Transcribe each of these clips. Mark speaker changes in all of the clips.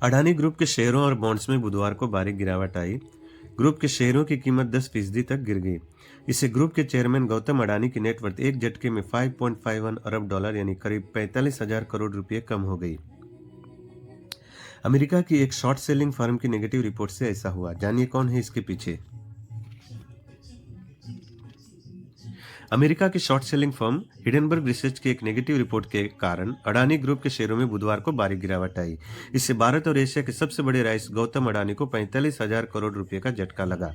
Speaker 1: Adani group के शेयरों और बॉन्ड्स में बुधवार को बारीक गिरावट आई। ग्रुप के शेयरों की कीमत 10% तक गिर गई। इससे ग्रुप के चेयरमैन गौतम अडानी की नेटवर्थ एक झटके में 5.51 अरब डॉलर यानी करीब 45,000 करोड़ रुपए कम हो गई। अमेरिका की एक शॉर्ट सेलिंग फर्म की नेगेटिव रिपोर्ट से ऐसा हुआ। जानिए कौन है इसके पीछे। अमेरिका की short selling firm Hindenburg research की एक नेगेटिव रिपोर्ट के कारण अडानी ग्रुप के शेयरों में बुधवार को बारीक गिरावट आई। इससे भारत और एशिया के सबसे बड़े राइस गौतम अडानी को 45,000 करोड़ रुपए का झटका लगा।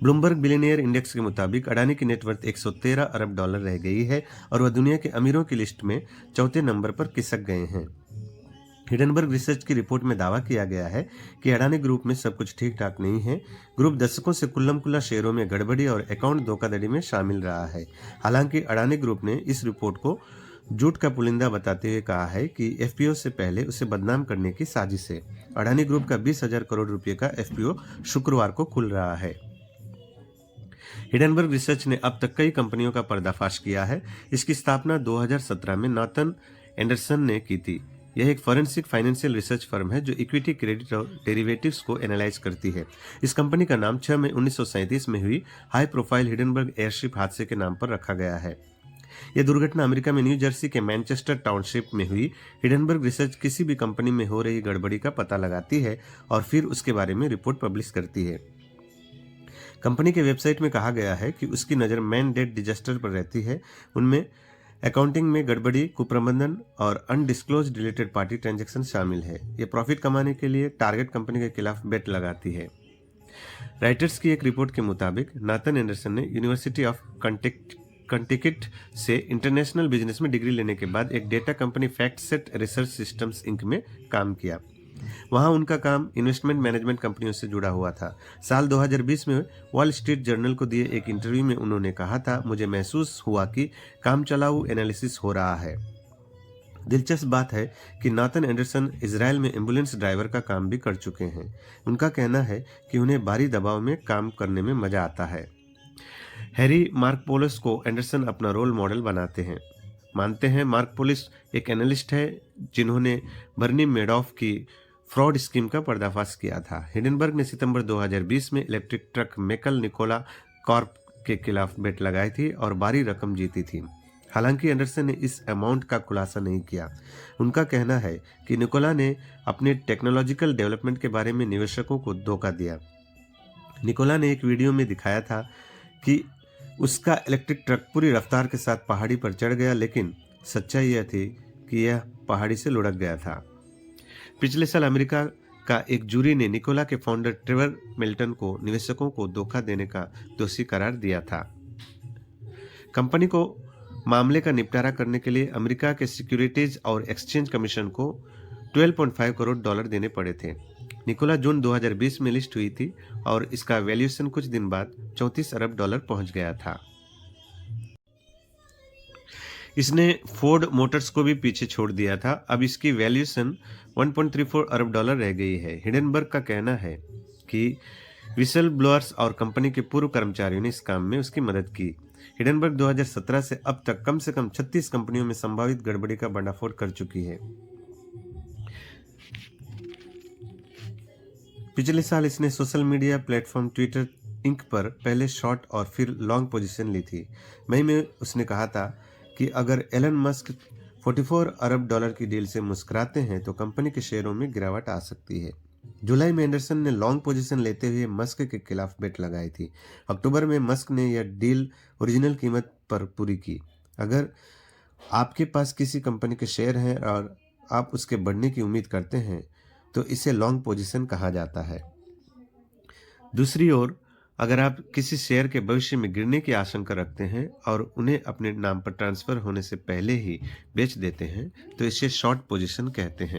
Speaker 1: ब्लूमबर्ग बिलियनियर इंडेक्स के मुताबिक अडानी की नेटवर्थ 113 अरब डॉलर रह गई है और वह दुनिया के अमीरों की लिस्ट में चौथे नंबर पर खिसक गए हैं। हिडनबर्ग रिसर्च की रिपोर्ट में दावा किया गया है कि अडानी ग्रुप में सब कुछ ठीक ठाक नहीं है। ग्रुप दशकों से कुल्लम कुल्ला शेयरों में गड़बड़ी और अकाउंट धोखाधड़ी में शामिल रहा है। हालांकि अडानी ग्रुप ने इस रिपोर्ट को झूठ का पुलिंदा बताते हुए कहा है कि एफपीओ से पहले उसे बदनाम करने की साजिश है। अडानी ग्रुप का 20,000 करोड़ रुपए का एफपीओ शुक्रवार को खुल रहा है। हिडनबर्ग रिसर्च ने अब तक कई कंपनियों का पर्दाफाश किया है। इसकी स्थापना 2017 में नाथन एंडरसन ने की थी। यह एक फॉरेंसिक फाइनेंशियल रिसर्च फर्म है जो इक्विटी, क्रेडिट और डेरिवेटिव्स को एनालाइज करती है। इस कंपनी का नाम 6 मई 1937 में हुई हाई प्रोफाइल हिडनबर्ग एयरशिप हादसे के नाम पर रखा गया है। यह दुर्घटना अमेरिका में न्यू जर्सी के मैनचेस्टर टाउनशिप में हुई। हिडनबर्ग रिसर्च किसी भी कंपनी में हो रही गड़बड़ी का पता लगाती है और फिर उसके बारे में रिपोर्ट पब्लिश करती है। कंपनी के वेबसाइट में कहा गया है कि उसकी नज़र मैन डेट डिजास्टर पर रहती है। उनमें अकाउंटिंग में गड़बड़ी, कुप्रबंधन और अनडिस्क्लोज रिलेटेड पार्टी ट्रांजैक्शन शामिल है। ये प्रॉफिट कमाने के लिए टारगेट कंपनी के खिलाफ बेट लगाती है। राइटर्स की एक रिपोर्ट के मुताबिक नाथन एंडरसन ने यूनिवर्सिटी ऑफ कंटिकिट से इंटरनेशनल बिजनेस में डिग्री लेने के बाद एक data company FactSet Research Systems Inc में काम किया। वहां उनका काम इन्वेस्टमेंट मैनेजमेंट कंपनियों से जुड़ा हुआ था। साल 2020 में वॉल स्ट्रीट जर्नल को दिए एक इंटरव्यू में उन्होंने कहा था, मुझे महसूस हुआ कि काम चलाऊ एनालिसिस हो रहा है। दिलचस्प बात है कि नाथन एंडरसन इजराइल में एम्बुलेंस ड्राइवर का काम भी कर चुके हैं। उनका कहना है कि उन्हें भारी दबाव में काम करने में मजा आता है। हैरी मार्कपोलिस को एंडरसन अपना रोल मॉडल मानते हैं। मार्कपोलिस एक एनालिस्ट है जिन्होंने बर्नी मेडॉफ की फ्रॉड स्कीम का पर्दाफाश किया था। हिडनबर्ग ने सितंबर 2020 में इलेक्ट्रिक ट्रक मेकल निकोला कॉर्प के खिलाफ बेट लगाई थी और भारी रकम जीती थी। हालांकि एंडरसन ने इस अमाउंट का खुलासा नहीं किया। उनका कहना है कि निकोला ने अपने टेक्नोलॉजिकल डेवलपमेंट के बारे में निवेशकों को धोखा दिया। निकोला ने एक वीडियो में दिखाया था कि उसका इलेक्ट्रिक ट्रक पूरी रफ्तार के साथ पहाड़ी पर चढ़ गया, लेकिन सच्चाई यह थी कि यह पहाड़ी से लुढ़क गया था। पिछले साल अमेरिका का एक जूरी ने निकोला के फाउंडर ट्रेवर मिल्टन को निवेशकों को धोखा देने का दोषी करार दिया था। कंपनी को मामले का निपटारा करने के लिए अमेरिका के सिक्योरिटीज और एक्सचेंज कमीशन को 12.5 करोड़ डॉलर देने पड़े थे। निकोला जून 2020 में लिस्ट हुई थी और इसका वैल्यूएशन कुछ दिन बाद 34 अरब डॉलर पहुंच गया था। इसने फोर्ड मोटर्स को भी पीछे छोड़ दिया था। अब इसकी वैल्यूएशन 1.34 अरब डॉलर रह गई है। हिडनबर्ग का कहना है कि विसल ब्लोअर्स और कंपनी के पूर्व कर्मचारियों ने इस काम में उसकी मदद की। हिडनबर्ग 2017 से अब तक कम से कम 36 कंपनियों में संभावित गड़बड़ी का भंडाफोड़ कर चुकी है। पिछले साल इसने social media platform Twitter ink पर पहले शॉर्ट और फिर लॉन्ग पोजीशन ली थी। मई में उसने कहा था कि अगर एलन मस्क 44 अरब डॉलर की डील से मुस्कुराते हैं तो कंपनी के शेयरों में गिरावट आ सकती है। जुलाई में एंडरसन ने लॉन्ग पोजीशन लेते हुए मस्क के खिलाफ बेट लगाई थी। अक्टूबर में मस्क ने यह डील ओरिजिनल कीमत पर पूरी की। अगर आपके पास किसी कंपनी के शेयर हैं और आप उसके बढ़ने की उम्मीद करते हैं तो इसे लॉन्ग पोजीशन कहा जाता है। दूसरी ओर, अगर आप किसी शेयर के भविष्य में गिरने की आशंका रखते हैं और उन्हें अपने नाम पर ट्रांसफर होने से पहले ही बेच देते हैं तो इसे शॉर्ट पोजीशन कहते हैं।